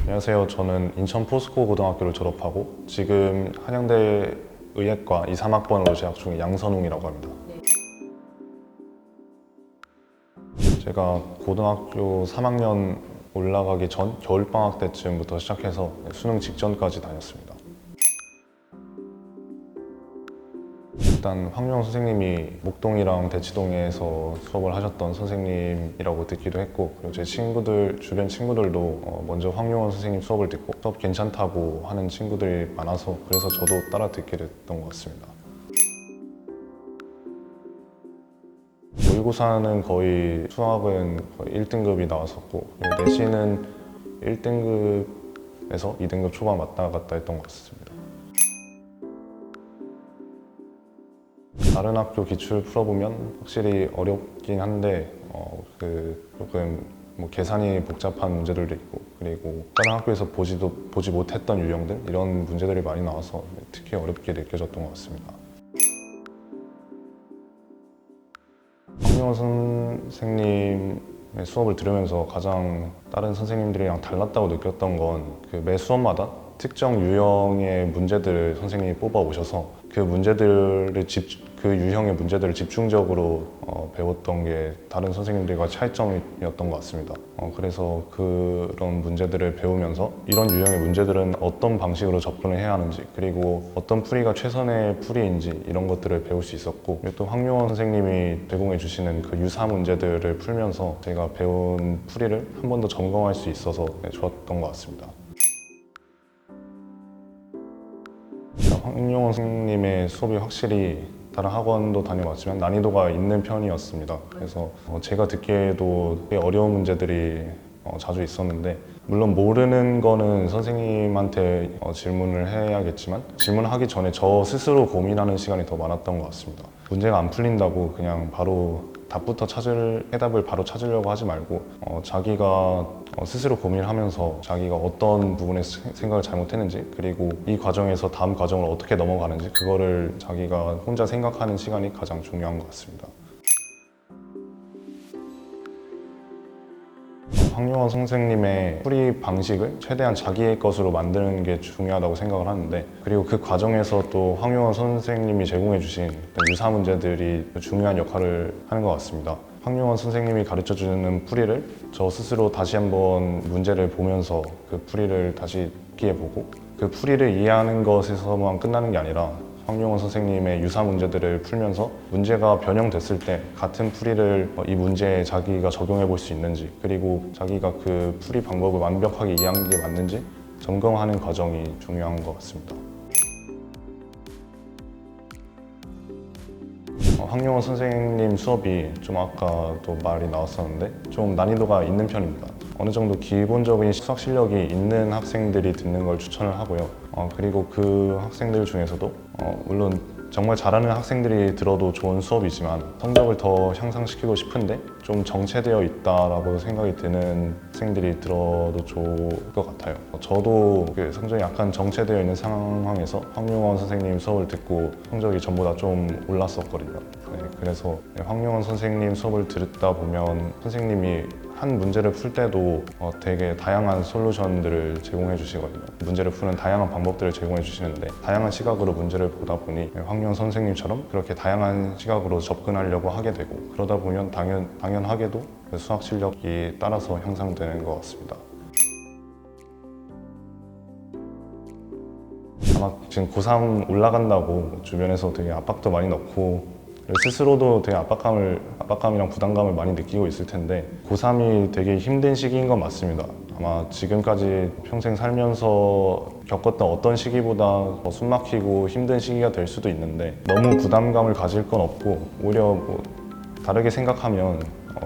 안녕하세요. 저는 인천 포스코 고등학교를 졸업하고 지금 한양대 의예과 2, 3학번으로 재학 중인 양선웅이라고 합니다. 제가 고등학교 3학년 올라가기 전 겨울방학 때쯤부터 시작해서 수능 직전까지 다녔습니다. 일단 황유원 선생님이 목동이랑 대치동에서 수업을 하셨던 선생님이라고 듣기도 했고, 그리고 제 친구들, 주변 친구들도 먼저 황유원 선생님 수업을 듣고 수업 괜찮다고 하는 친구들이 많아서 그래서 저도 따라 듣게 됐던 것 같습니다. 모의고사는 거의 수학은 거의 1등급이 나왔었고, 그리고 내신은 1등급에서 2등급 초반 왔다 갔다 했던 것 같습니다. 다른 학교 기출 풀어보면 확실히 어렵긴 한데 조금 계산이 복잡한 문제들도 있고, 그리고 다른 학교에서 보지 못했던 유형들 이런 문제들이 많이 나와서 특히 어렵게 느껴졌던 것 같습니다. 황유원 선생님의 수업을 들으면서 가장 다른 선생님들이랑 달랐다고 느꼈던 건 매 수업마다 특정 유형의 문제들을 선생님이 뽑아 오셔서 그 유형의 문제들을 집중적으로 배웠던 게 다른 선생님들과 차이점이었던 것 같습니다. 그래서 그런 문제들을 배우면서 이런 유형의 문제들은 어떤 방식으로 접근을 해야 하는지, 그리고 어떤 풀이가 최선의 풀이인지 이런 것들을 배울 수 있었고, 또 황유원 선생님이 제공해 주시는 그 유사 문제들을 풀면서 제가 배운 풀이를 한 번 더 점검할 수 있어서 좋았던 것 같습니다. 황유원 선생님의 수업이 확실히 다른 학원도 다녀왔지만 난이도가 있는 편이었습니다. 그래서 제가 듣기에도 꽤 어려운 문제들이 자주 있었는데, 물론 모르는 거는 선생님한테 질문을 해야겠지만 질문하기 전에 저 스스로 고민하는 시간이 더 많았던 것 같습니다. 문제가 안 풀린다고 그냥 바로 해답을 바로 찾으려고 하지 말고 자기가 스스로 고민을 하면서 자기가 어떤 부분에 생각을 잘못했는지, 그리고 이 과정에서 다음 과정으로 어떻게 넘어가는지 그거를 자기가 혼자 생각하는 시간이 가장 중요한 것 같습니다. 황유원 선생님의 풀이 방식을 최대한 자기의 것으로 만드는 게 중요하다고 생각을 하는데, 그리고 그 과정에서 또 황유원 선생님이 제공해 주신 유사 문제들이 중요한 역할을 하는 것 같습니다. 황유원 선생님이 가르쳐주는 풀이를 저 스스로 다시 한번 문제를 보면서 그 풀이를 다시 기해보고, 그 풀이를 이해하는 것에서만 끝나는 게 아니라 황유원 선생님의 유사 문제들을 풀면서 문제가 변형됐을 때 같은 풀이를 이 문제에 자기가 적용해 볼 수 있는지, 그리고 자기가 그 풀이 방법을 완벽하게 이해한 게 맞는지 점검하는 과정이 중요한 것 같습니다. 황유원 선생님 수업이 좀 아까도 말이 나왔었는데 좀 난이도가 있는 편입니다. 어느 정도 기본적인 수학 실력이 있는 학생들이 듣는 걸 추천을 하고요. 그리고 그 학생들 중에서도 물론 정말 잘하는 학생들이 들어도 좋은 수업이지만 성적을 더 향상시키고 싶은데 좀 정체되어 있다라고 생각이 드는 학생들이 들어도 좋을 것 같아요. 저도 성적이 약간 정체되어 있는 상황에서 황유원 선생님 수업을 듣고 성적이 전보다 좀 올랐었거든요. 그래서 황유원 선생님 수업을 듣다 보면 선생님이 한 문제를 풀 때도 되게 다양한 솔루션들을 제공해 주시거든요. 문제를 푸는 다양한 방법들을 제공해 주시는데, 다양한 시각으로 문제를 보다 보니 황유원 선생님처럼 그렇게 다양한 시각으로 접근하려고 하게 되고, 그러다 보면 당연하게도 그 수학 실력이 따라서 향상되는 것 같습니다. 아마 지금 고3 올라간다고 주변에서 되게 압박도 많이 넣고 스스로도 되게 압박감이랑 부담감을 많이 느끼고 있을 텐데, 고3이 되게 힘든 시기인 건 맞습니다. 아마 지금까지 평생 살면서 겪었던 어떤 시기보다 더 숨막히고 힘든 시기가 될 수도 있는데, 너무 부담감을 가질 건 없고 오히려 다르게 생각하면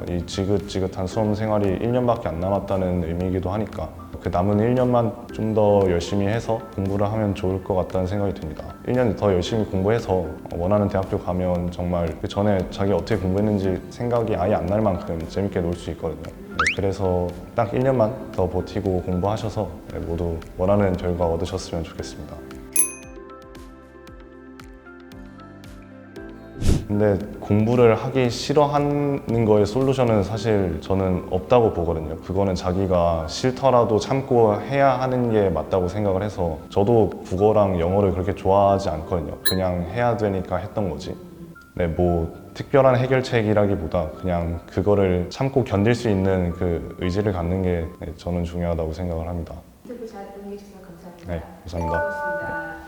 이 지긋지긋한 수험 생활이 1년밖에 안 남았다는 의미이기도 하니까 그 남은 1년만 좀 더 열심히 해서 공부를 하면 좋을 것 같다는 생각이 듭니다. 1년 더 열심히 공부해서 원하는 대학교 가면 정말 그 전에 자기가 어떻게 공부했는지 생각이 아예 안 날 만큼 재밌게 놀 수 있거든요. 그래서 딱 1년만 더 버티고 공부하셔서 모두 원하는 결과 얻으셨으면 좋겠습니다. 근데 공부를 하기 싫어하는 거의 솔루션은 사실 저는 없다고 보거든요. 그거는 자기가 싫더라도 참고 해야 하는 게 맞다고 생각을 해서 저도 국어랑 영어를 그렇게 좋아하지 않거든요. 그냥 해야 되니까 했던 거지. 네, 뭐 특별한 해결책이라기보다 그냥 그거를 참고 견딜 수 있는 그 의지를 갖는 게 저는 중요하다고 생각을 합니다. 인터뷰 잘 응해주셔서 감사합니다. 네, 감사합니다. 고맙습니다.